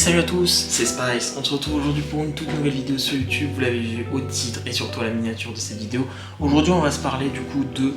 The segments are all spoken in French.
Salut à tous, c'est Spice, on se retrouve aujourd'hui pour une toute nouvelle vidéo sur YouTube, vous l'avez vu au titre et surtout à la miniature de cette vidéo. Aujourd'hui on va se parler du coup de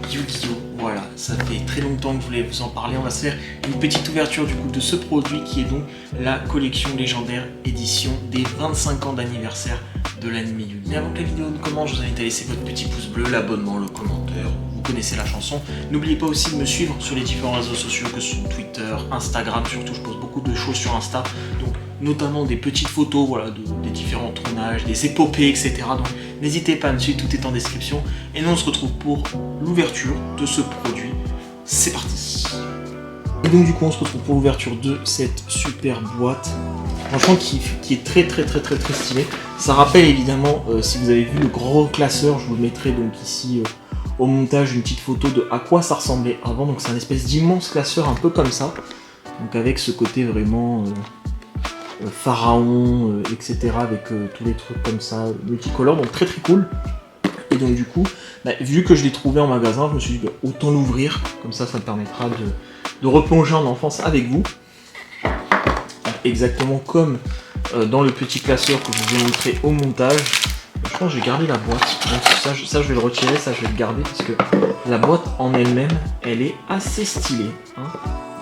Yu-Gi-Oh! Voilà, ça fait très longtemps que je voulais vous en parler, on va se faire une petite ouverture du coup de ce produit qui est donc la collection légendaire édition des 25 ans d'anniversaire de l'anime Yu-Gi-Oh! Mais avant que la vidéo ne commence, je vous invite à laisser votre petit pouce bleu, l'abonnement, le commentaire. Vous connaissez la chanson. N'oubliez pas aussi de me suivre sur les différents réseaux sociaux que sont Twitter, Instagram, surtout je poste beaucoup de choses sur Insta, donc notamment des petites photos voilà, des différents tournages, des épopées, etc. Donc n'hésitez pas à me suivre, tout est en description. Et nous on se retrouve pour l'ouverture de ce produit. C'est parti. Et donc du coup on se retrouve pour l'ouverture de cette super boîte. Franchement qui est très stylé. Ça rappelle évidemment, si vous avez vu le gros classeur, je vous le mettrai donc ici au montage une petite photo de à quoi ça ressemblait avant. Donc c'est un espèce d'immense classeur un peu comme ça. Donc avec ce côté vraiment pharaon, etc. avec tous les trucs comme ça, multicolores, donc très cool. Et donc du coup, vu que je l'ai trouvé en magasin, je me suis dit autant l'ouvrir, comme ça ça me permettra de replonger en enfance avec vous. Exactement comme dans le petit classeur que je vous ai montré au montage. Je pense que je vais garder la boîte, donc ça je vais le retirer, ça je vais le garder parce que la boîte en elle-même, elle est assez stylée. Hein.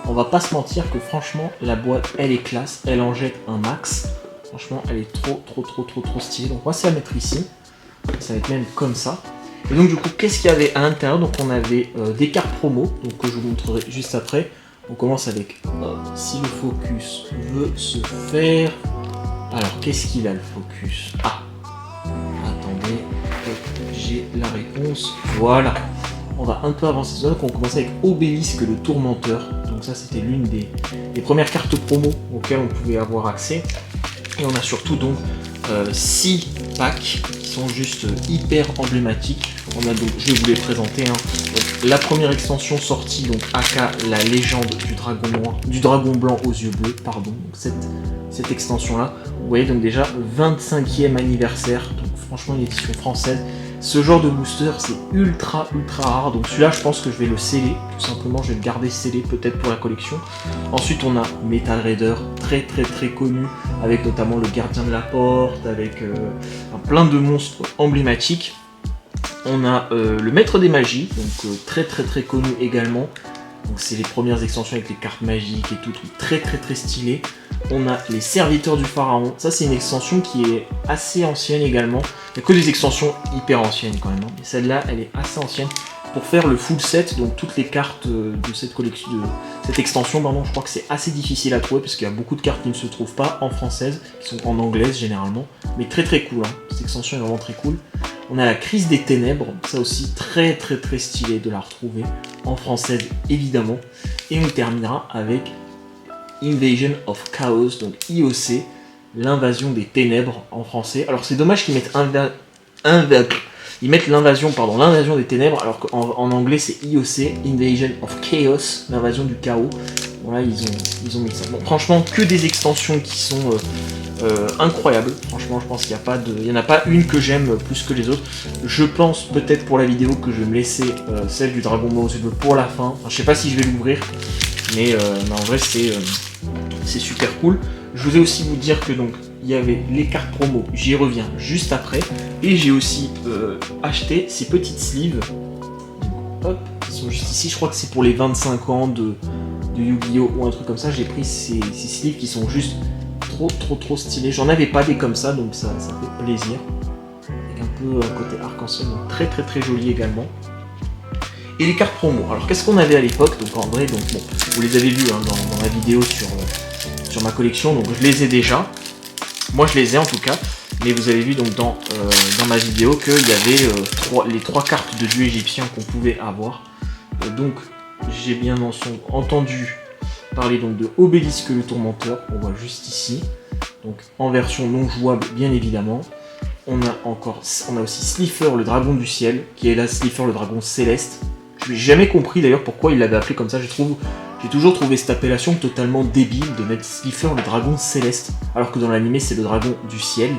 On va pas se mentir que franchement la boîte elle est classe, elle en jette un max. Franchement elle est trop stylée. Donc on va se la mettre ici, ça va être même comme ça. Et donc du coup qu'est-ce qu'il y avait à l'intérieur? Donc on avait des cartes promo, donc que je vous montrerai juste après. On commence avec si le focus veut se faire. Alors qu'est-ce qu'il a le focus? Ah, attendez, j'ai la réponse. Voilà. On va un peu avancer ça, donc on commence avec Obélisque le Tourmenteur. Donc ça c'était l'une des premières cartes promo auxquelles on pouvait avoir accès. Et on a surtout donc 6 packs qui sont juste hyper emblématiques. On a donc, je vais vous les présenter. Hein. Donc, la première extension sortie, donc aka la légende du dragon blanc aux yeux bleus, pardon. Donc, cette extension là. Vous voyez donc déjà 25e anniversaire. Donc franchement une édition française. Ce genre de booster c'est ultra rare, donc celui-là je pense que je vais le sceller, tout simplement je vais le garder scellé peut-être pour la collection. Ensuite on a Metal Raider, très connu, avec notamment le gardien de la porte, avec plein de monstres emblématiques. On a le maître des magies, donc très connu également. Donc c'est les premières extensions avec les cartes magiques et tout, très stylé. On a les serviteurs du pharaon, ça c'est une extension qui est assez ancienne également. Il n'y a que des extensions hyper anciennes quand même, hein. Mais celle-là elle est assez ancienne. Pour faire le full set, donc toutes les cartes de cette collection, de cette extension, pardon, je crois que c'est assez difficile à trouver parce qu'il y a beaucoup de cartes qui ne se trouvent pas en française, qui sont en anglaise généralement. Mais très cool, hein. Cette extension est vraiment très cool. On a la crise des ténèbres, ça aussi très stylé de la retrouver en française évidemment. Et on terminera avec Invasion of Chaos, donc IOC, l'invasion des ténèbres en français. Alors c'est dommage qu'ils mettent l'invasion des ténèbres, alors qu'en anglais c'est IOC, Invasion of Chaos, l'invasion du chaos. Voilà, ils ont mis ça. Bon, franchement, que des extensions qui sont incroyables. Franchement, je pense qu'il n'y en a pas une que j'aime plus que les autres. Je pense peut-être pour la vidéo que je vais me laisser celle du Dragon Ball Z pour la fin. Enfin, je sais pas si je vais l'ouvrir, mais en vrai c'est super cool. Je voulais aussi vous dire que donc il y avait les cartes promo, j'y reviens juste après, et j'ai aussi acheté ces petites sleeves. Hop, ils sont juste ici, je crois que c'est pour les 25 ans de Yu-Gi-Oh! Ou un truc comme ça. J'ai pris ces sleeves qui sont juste trop stylés. J'en avais pas des comme ça, donc ça fait plaisir. Avec un peu un côté arc-en-ciel, donc très joli également. Et les cartes promo. Alors qu'est-ce qu'on avait à l'époque? Donc en vrai, donc bon, vous les avez vus hein, dans la vidéo sur ma collection, donc je les ai déjà. Moi je les ai en tout cas, mais vous avez vu donc dans ma vidéo qu'il y avait les 3 cartes de dieu égyptien qu'on pouvait avoir. Donc j'ai bien entendu parler donc de Obélisque le Tourmenteur, on voit juste ici. Donc en version non jouable bien évidemment. On a aussi Slifer le dragon du ciel, qui est là Slifer le dragon céleste. Je n'ai jamais compris d'ailleurs pourquoi il l'avait appelé comme ça. J'ai toujours trouvé cette appellation totalement débile de mettre Slifer le dragon céleste, alors que dans l'animé c'est le dragon du ciel.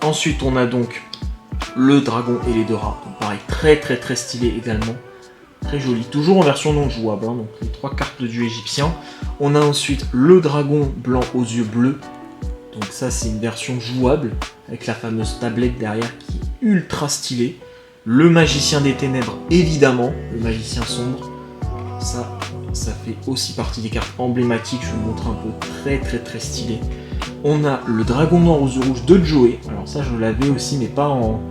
Ensuite on a donc le dragon et les deux rats, donc pareil très stylé également. Très joli. Toujours en version non jouable, hein, donc les 3 cartes de dieu égyptien. On a ensuite le dragon blanc aux yeux bleus. Donc ça, c'est une version jouable, avec la fameuse tablette derrière qui est ultra stylée. Le magicien des ténèbres, évidemment, le magicien sombre. Ça fait aussi partie des cartes emblématiques, je vais vous montrer un peu, très stylé. On a le dragon noir aux yeux rouges de Joey. Alors ça, je l'avais aussi, mais pas en...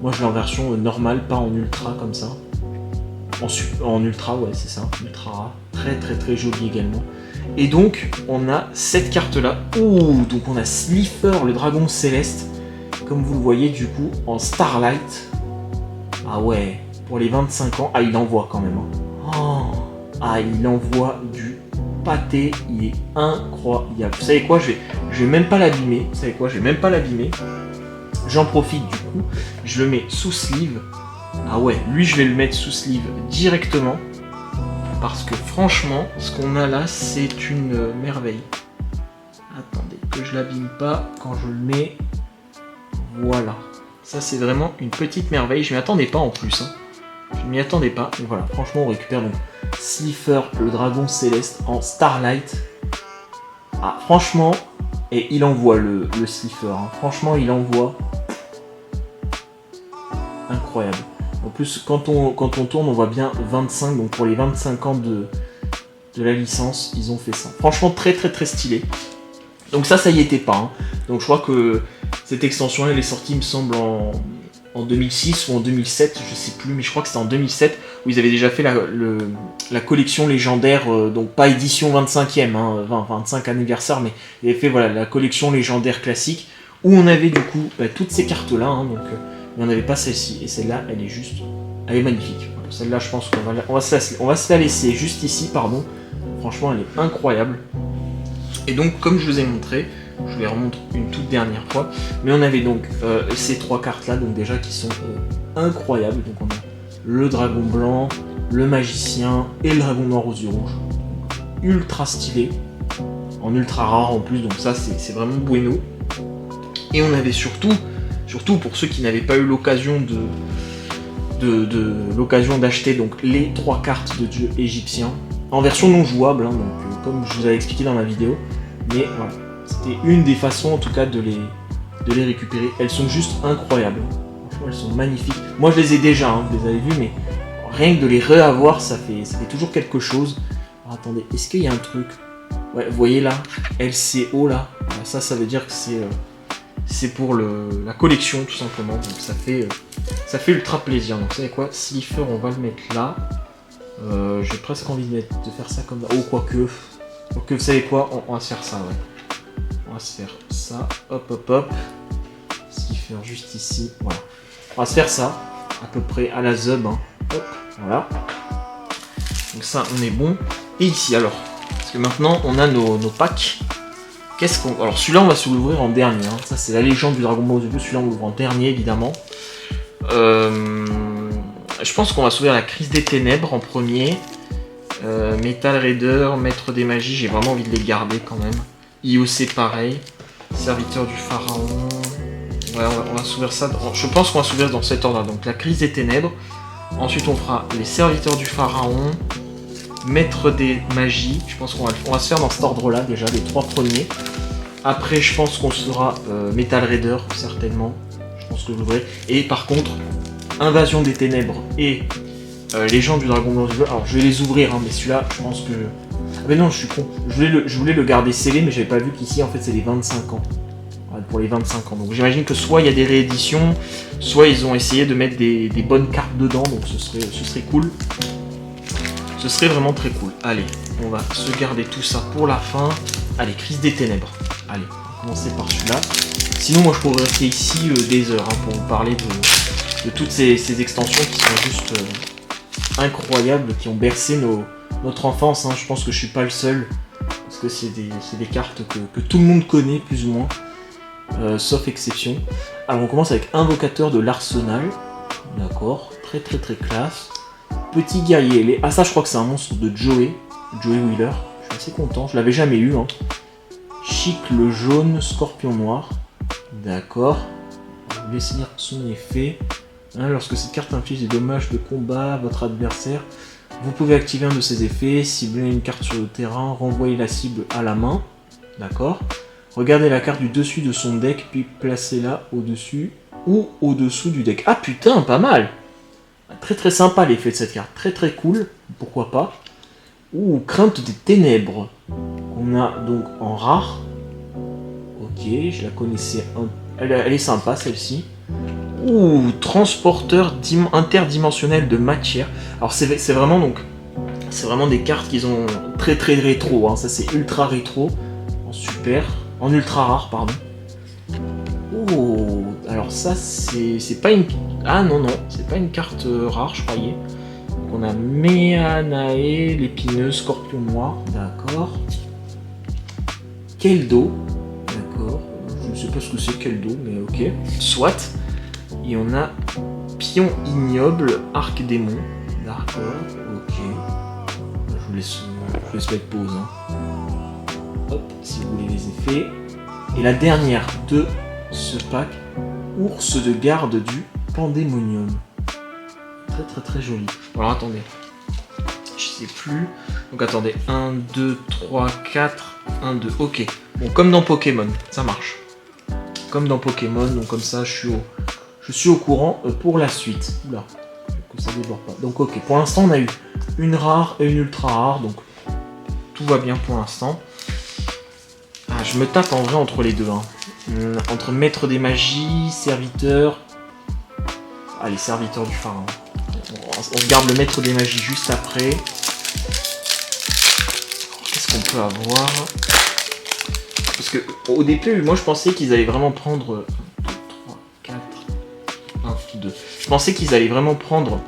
Moi, je l'ai en version normale, pas en ultra comme ça. En ultra, ouais, c'est ça, ultra rare. Très joli également. Et donc, on a cette carte-là. Ouh, donc on a Slifer, le dragon céleste. Comme vous le voyez, du coup, en Starlight. Ah ouais, pour les 25 ans. Ah, il envoie quand même. Hein. Oh. Ah, il envoie du pâté. Il est incroyable. Vous savez quoi, je vais même pas l'abîmer. Vous savez quoi, je vais même pas l'abîmer. J'en profite du coup. Je le mets sous sleeve. Ah ouais, lui, je vais le mettre sous sleeve directement. Parce que franchement, ce qu'on a là, c'est une merveille. Attendez, que je l'abîme pas quand je le mets. Voilà. Ça, c'est vraiment une petite merveille. Je m'y attendais pas en plus. Hein. Je m'y attendais pas. Mais voilà, franchement, on récupère donc Slifer, le dragon céleste en Starlight. Ah, franchement, et il envoie le Slifer. Hein. Franchement, il envoie. Incroyable. En plus, quand on tourne, on voit bien 25. Donc pour les 25 ans de la licence, ils ont fait ça. Franchement, très stylé. Donc ça y était pas. Hein. Donc je crois que cette extension, elle est sortie, il me semble, en 2006 ou en 2007. Je sais plus, mais je crois que c'était en 2007 où ils avaient déjà fait la collection légendaire. Donc pas édition 25e, hein, 25 anniversaire, mais ils avaient fait voilà, la collection légendaire classique où on avait du coup toutes ces cartes-là. Hein, donc... mais on n'avait pas celle-ci, et celle-là, elle est magnifique. Voilà, celle-là, je pense qu'on va se la laisser juste ici, pardon. Franchement, elle est incroyable. Et donc, comme je vous ai montré, je vous les remontre une toute dernière fois, mais on avait donc ces 3 cartes-là, donc déjà qui sont incroyables. Donc on a le dragon blanc, le magicien et le dragon noir aux yeux rouges. Ultra stylé, en ultra rare en plus, donc ça, c'est vraiment bueno. Et on avait surtout pour ceux qui n'avaient pas eu l'occasion d'acheter donc les 3 cartes de dieu égyptien en version non jouable, hein, donc, comme je vous avais expliqué dans ma vidéo, mais voilà, c'était une des façons en tout cas de les récupérer. Elles sont juste incroyables, franchement elles sont magnifiques. Moi je les ai déjà, hein, vous les avez vues, mais rien que de les réavoir, ça fait toujours quelque chose. Alors, attendez, est-ce qu'il y a un truc? Ouais, vous voyez là, LCO là, ça veut dire que c'est pour la collection tout simplement, donc ça fait ultra plaisir. Donc vous savez quoi, Slifer, on va le mettre là. J'ai presque envie de faire ça comme ça. Oh, quoique vous savez quoi, on va se faire ça, ouais. On va se faire ça, hop. Slifer juste ici, voilà. On va se faire ça, à peu près à la zub, hein. Hop, voilà. Donc ça, on est bon. Et ici, alors, parce que maintenant, on a nos packs. Alors celui-là on va se l'ouvrir en dernier, hein. Ça c'est la légende du dragon blanc aux yeux bleus, celui-là on l'ouvre en dernier évidemment. Je pense qu'on va s'ouvrir la crise des ténèbres en premier. Metal Raider, maître des magies, j'ai vraiment envie de les garder quand même. IOC pareil, serviteur du pharaon. Ouais, on va s'ouvrir ça, je pense qu'on va s'ouvrir dans cet ordre là, donc la crise des ténèbres. Ensuite on fera les serviteurs du pharaon. Maître des magies, je pense qu'on va se faire dans cet ordre-là déjà, les 3 premiers. Après, je pense qu'on sera Metal Raider, certainement. Je pense que vous le verrez. Et par contre, Invasion des ténèbres et Légende du dragon blanc. Alors, je vais les ouvrir, hein, mais celui-là, je pense que... Ah mais non, je suis con. Je voulais le garder scellé, mais j'avais pas vu qu'ici, en fait, c'est les 25 ans. Voilà, pour les 25 ans. Donc j'imagine que soit il y a des rééditions, soit ils ont essayé de mettre des bonnes cartes dedans, donc ce serait cool. Ce serait vraiment très cool. Allez, on va se garder tout ça pour la fin. Allez, crise des ténèbres. Allez, on va commencer par celui-là. Sinon, moi, je pourrais rester ici des heures hein, pour vous parler de toutes ces extensions qui sont juste incroyables, qui ont bercé notre enfance. Hein. Je pense que je suis pas le seul, parce que c'est des cartes que tout le monde connaît, plus ou moins, sauf exception. Alors, on commence avec Invocateur de l'Arsenal. D'accord, très classe. Petit guerrier, ah ça je crois que c'est un monstre de Joey Wheeler, je suis assez content, je l'avais jamais eu. Hein. Chic le jaune, scorpion noir, d'accord, on va vous laisser lire son effet. Hein, lorsque cette carte inflige des dommages de combat à votre adversaire, Vous pouvez activer un de ces effets, cibler une carte sur le terrain, renvoyer la cible à la main. D'accord. Regardez la carte du dessus de son deck, puis placez-la au-dessus ou au-dessous du deck. Ah putain, pas mal. Très très sympa l'effet de cette carte. Très très cool. Pourquoi pas. Ouh, crainte des ténèbres. On a donc en rare. Ok, je la connaissais. Elle est sympa celle-ci. Ouh, transporteur interdimensionnel de matière. Alors c'est vraiment donc, c'est vraiment des cartes qui sont très très rétro. Hein. Ça c'est ultra rétro, en super, en ultra rare pardon. Oh, alors ça c'est pas une, ah non c'est pas une carte rare je croyais. On a Meanae, l'épineuse, scorpion noir, d'accord. Keldo, d'accord. Je ne sais pas ce que c'est Keldo, mais ok. Soit. Et on a Pion ignoble, arc démon. D'accord, ok. Je vous laisse mettre pause. Hein. Hop, si vous voulez les effets. Et la dernière de ce pack, ours de garde du Pandémonium. Très très très joli. Alors attendez. Je sais plus. Donc attendez. 1, 2, 3, 4. 1, 2. Ok. Bon, comme dans Pokémon, ça marche. Comme dans Pokémon, donc comme ça je suis au courant pour la suite. Oula, que ça déborde pas. Donc ok, pour l'instant on a eu une rare et une ultra rare, donc tout va bien pour l'instant. Ah, je me tape en vrai entre les deux. Hein. Entre maître des magies, serviteur. Allez, serviteur du pharaon. On garde le maître des magies juste après. Qu'est-ce qu'on peut avoir? Parce que au début, moi je pensais qu'ils allaient vraiment prendre 2. Je pensais qu'ils allaient vraiment prendre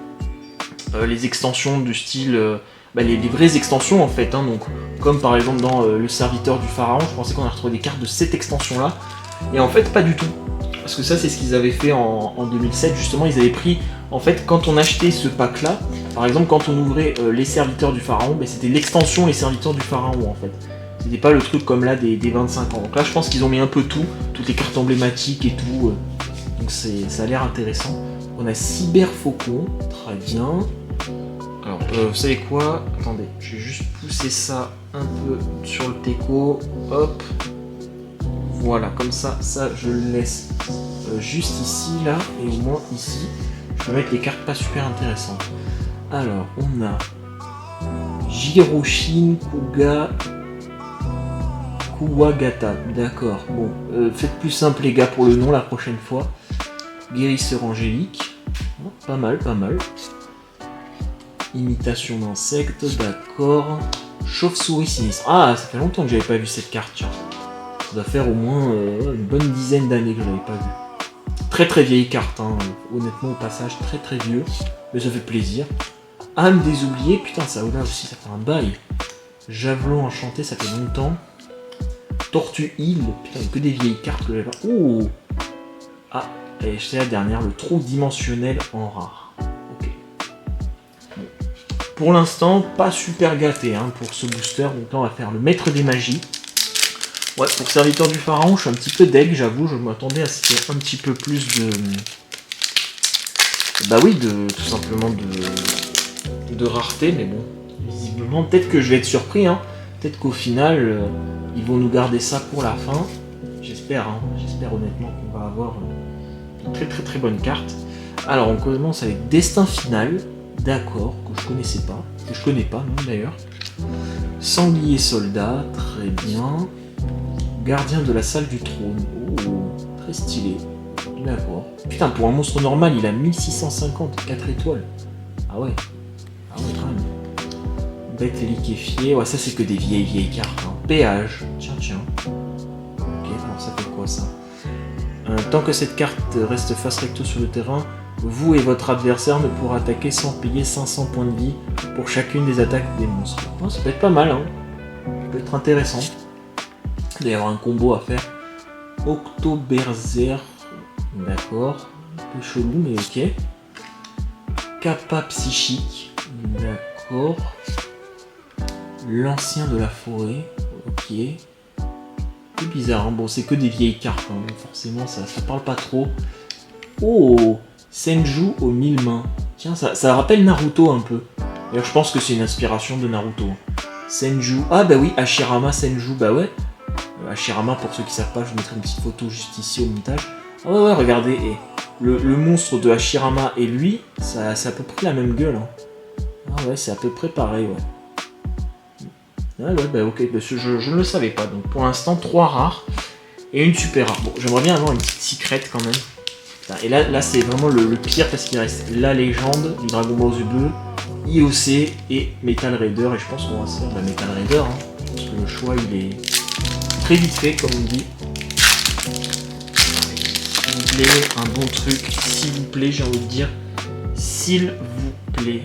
les extensions du style, les vraies extensions en fait, hein, donc comme par exemple dans le serviteur du pharaon, je pensais qu'on allait retrouver des cartes de cette extension là, et en fait pas du tout, parce que ça c'est ce qu'ils avaient fait en 2007, justement ils avaient pris, en fait quand on achetait ce pack là, par exemple quand on ouvrait les serviteurs du pharaon, c'était l'extension les serviteurs du pharaon en fait. C'était pas le truc comme là des 25 ans, donc là je pense qu'ils ont mis un peu tout, toutes les cartes emblématiques et tout. Donc ça a l'air intéressant. On a Cyberfaucon, très bien. Alors, vous savez quoi? Attendez, je vais juste pousser ça un peu sur le teco. Hop. Voilà, comme ça je le laisse juste ici, là, et au moins ici. Je peux mettre les cartes pas super intéressantes. Alors, on a Jiroshin, Kuwagata, d'accord. Bon, faites plus simple les gars pour le nom la prochaine fois. Guérisseur angélique, oh, pas mal, pas mal. Imitation d'insectes, d'accord. Chauve-souris sinistre. Ah, ça fait longtemps que j'avais pas vu cette carte, tiens. Ça doit faire au moins une bonne dizaine d'années que je l'avais pas vue. Très très vieille carte, hein. Honnêtement au passage, très très vieux. Mais ça fait plaisir. Âme des oubliés, putain ça là aussi, ça fait un bail. Javelot enchanté, ça fait longtemps. Tortue île, putain, que des vieilles cartes que j'avais. Oh. Ah. Et c'est la dernière, le trou dimensionnel en rare. Ok. Bon. Pour l'instant, pas super gâté hein, pour ce booster. Donc là, on va faire le maître des magies. Ouais, pour serviteur du pharaon, je suis un petit peu deg, j'avoue. Je m'attendais à ce qu'il y ait un petit peu plus de... Bah oui, tout simplement de rareté. Mais bon, visiblement, peut-être que je vais être surpris. Hein. Peut-être qu'au final, ils vont nous garder ça pour la fin. J'espère, hein. J'espère honnêtement qu'on va avoir... très très très bonne carte. Alors on commence avec Destin Final, d'accord, que je connaissais pas, que je connais pas non d'ailleurs. Sanglier soldat, très bien. Gardien de la salle du trône, oh, très stylé, d'accord. Putain, pour un monstre normal, il a 1650, 4 étoiles. Ah ouais, quand même. Bête liquéfiée, ouais, ça c'est que des vieilles cartes. Hein. Péage, tiens. Ok, alors ça fait quoi ça? Tant que cette carte reste face recto sur le terrain, vous et votre adversaire ne pourront attaquer sans payer 500 points de vie pour chacune des attaques des monstres. Oh, ça peut être pas mal, hein. Ça peut être intéressant. D'ailleurs, un combo à faire. Octoberzer, d'accord. Un peu chelou, mais ok. Kappa psychique, d'accord. L'ancien de la forêt, ok. C'est bizarre, hein. Bon, c'est que des vieilles cartes, hein. Donc forcément ça parle pas trop. Oh, Senju aux 1000 mains. Tiens, ça rappelle Naruto un peu. D'ailleurs, je pense que c'est une inspiration de Naruto. Senju. Ah bah oui, Hashirama Senju, bah ouais. Hashirama, pour ceux qui savent pas, je vous mettrai une petite photo juste ici au montage. Ah ouais, regardez, et le monstre de Hashirama et lui, c'est à peu près la même gueule. Hein. Ah ouais, c'est à peu près pareil, ouais. Ah ouais, bah ok, bah je ne le savais pas. Donc pour l'instant, 3 rares et une super rare. Bon, j'aimerais bien avoir une petite secret quand même. Putain, et là c'est vraiment le pire parce qu'il reste la légende du Dragon Ball Z 2, IOC et Metal Raider. Et je pense qu'on va se faire de la Metal Raider, hein, parce que le choix il est très vite fait, comme on dit. S'il vous plaît, un bon truc, s'il vous plaît, j'ai envie de dire, s'il vous plaît.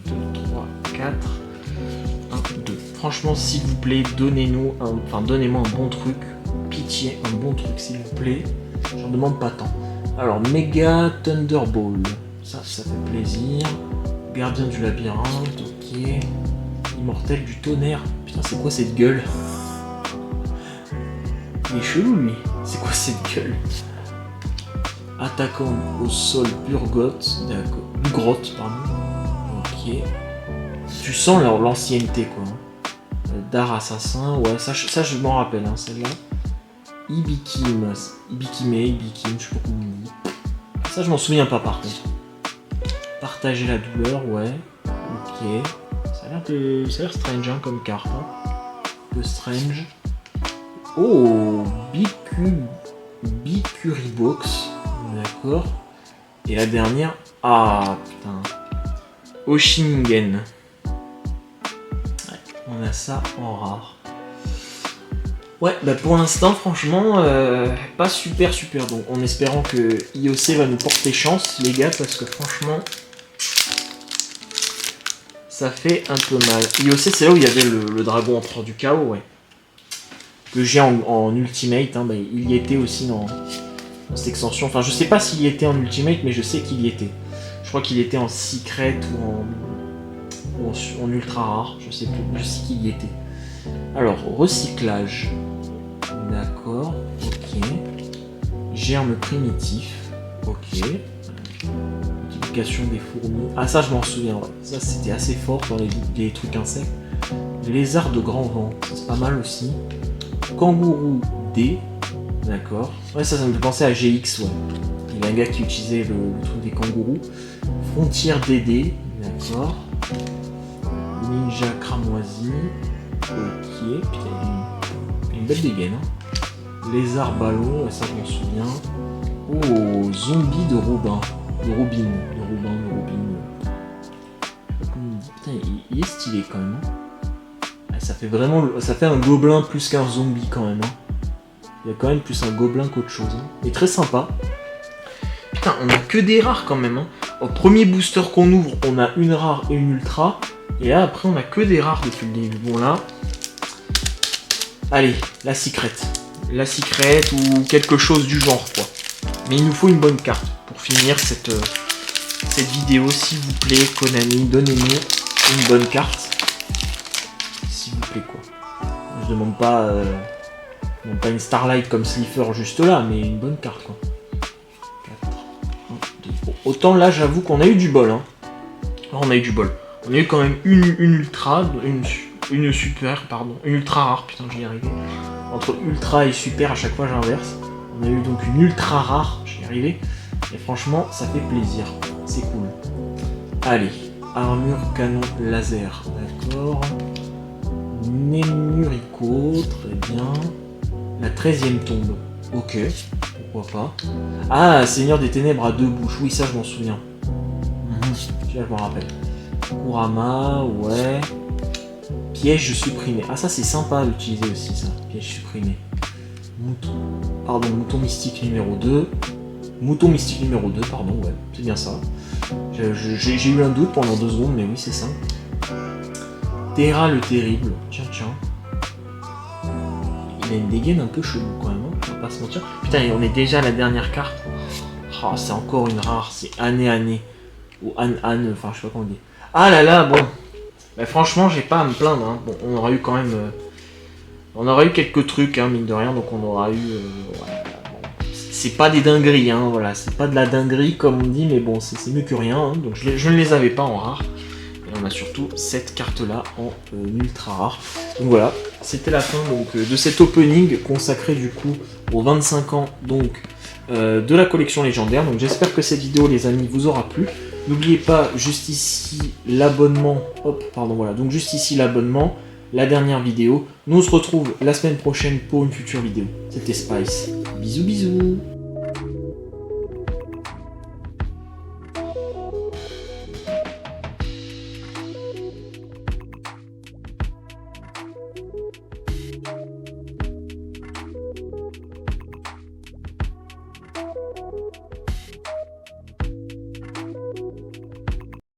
2, 3, 4, 1, 2. Franchement, s'il vous plaît, donnez-moi un bon truc. Pitié, un bon truc, s'il vous plaît. J'en demande pas tant. Alors, Mega Thunderball. Ça fait plaisir. Gardien du labyrinthe, ok. Immortel du tonnerre. Putain, c'est quoi cette gueule? Il est chelou, lui. C'est quoi cette gueule? Attaquant au sol Burgoth. D'accord. Bugrotte, pardon. Ok. Tu sens l'ancienneté, quoi. Dar assassin, ouais, ça je m'en rappelle, hein, celle-là. Ibikime, je sais pas comment on dit. Ça, je m'en souviens pas, par contre. Partager la douleur, ouais. Ok. Ça a l'air strange, hein, comme carte. Hein. Un peu strange. Oh, Bicuribox. D'accord. Et la dernière. Ah, putain. Oshiningen. Ouais, on a ça en rare. Ouais, bah pour l'instant, franchement, pas super. Donc, en espérant que IOC va nous porter chance, les gars, parce que franchement, ça fait un peu mal. IOC, c'est là où il y avait le dragon empereur du chaos, ouais. Que j'ai en ultimate, hein, bah, il y était aussi dans cette extension. Enfin, je sais pas s'il y était en ultimate, mais je sais qu'il y était. Je crois qu'il était en secret ou en ultra rare, je sais plus, je sais qu'il y était. Alors, recyclage. D'accord, ok. Germe primitif, ok. Multiplication des fourmis. Ah, ça, je m'en souviens, ouais. Ça, c'était assez fort dans les trucs insectes. Lézard de grand vent, c'est pas mal aussi. Kangourou D, d'accord. Ouais, ça me fait penser à GX, ouais. Il y a un gars qui utilisait le truc des kangourous. Frontière DD, d'accord. Ninja cramoisi, ok. Putain, il y a une belle dégaine, hein. Lézard ballon, ça je m'en souviens. Oh, zombie de Robin. De Robin. Putain, il est stylé quand même. Hein. Ça fait un gobelin plus qu'un zombie quand même. Hein. Il y a quand même plus un gobelin qu'autre chose. Hein. Il est très sympa. Putain, on a que des rares quand même. Hein. Au premier booster qu'on ouvre, on a une rare et une ultra. Et là, après, on a que des rares depuis le début. Bon, là. Allez, la secret. La secret ou quelque chose du genre, quoi. Mais il nous faut une bonne carte pour finir cette vidéo, s'il vous plaît, Konami. Donnez-nous une bonne carte. S'il vous plaît, quoi. Je demande pas une Starlight comme Slifer juste là, mais une bonne carte, quoi. 4, 1, 2. Bon, autant là, j'avoue qu'on a eu du bol. Hein. Là, on a eu du bol. On a eu quand même une ultra, une super, pardon. Une ultra rare, putain, j'y arrivé. Entre ultra et super, à chaque fois, j'inverse. On a eu donc une ultra rare, j'y arrivé. Et franchement, ça fait plaisir. C'est cool. Allez, armure canon laser, d'accord. Nemurico, très bien. La 13e tombe, ok, pourquoi pas. Ah, Seigneur des Ténèbres à 2 bouches, oui, ça je m'en souviens. Je m'en rappelle. Kurama, ouais. Piège supprimé. Ah, ça c'est sympa d'utiliser aussi, ça. Piège supprimé. Mouton mystique numéro 2. Mouton mystique numéro 2, pardon, ouais, c'est bien ça. J'ai eu un doute pendant 2 secondes, mais oui, c'est ça. Terra le terrible, tiens. Il a une dégaine un peu chelou quand même, hein, on va pas se mentir. Putain, on est déjà à la dernière carte. Oh, c'est encore une rare, c'est Année. Ou Anne, enfin je sais pas comment on dit. Ah là là, bon. Bah, franchement, j'ai pas à me plaindre. Hein. Bon, on aura eu quand même. On aura eu quelques trucs, hein, mine de rien, donc on aura eu. Ouais, bon. C'est pas des dingueries, hein, voilà. C'est pas de la dinguerie comme on dit, mais bon, c'est mieux que rien. Hein, donc je ne les avais pas en rare. Et on a surtout cette carte-là en ultra rare. Donc voilà, c'était la fin donc, de cet opening consacré du coup aux 25 ans donc, de la collection légendaire. Donc j'espère que cette vidéo, les amis, vous aura plu. N'oubliez pas, juste ici, l'abonnement. Hop, pardon, voilà. Donc juste ici, l'abonnement, la dernière vidéo. Nous, on se retrouve la semaine prochaine pour une future vidéo. C'était Spice. Bisous, bisous.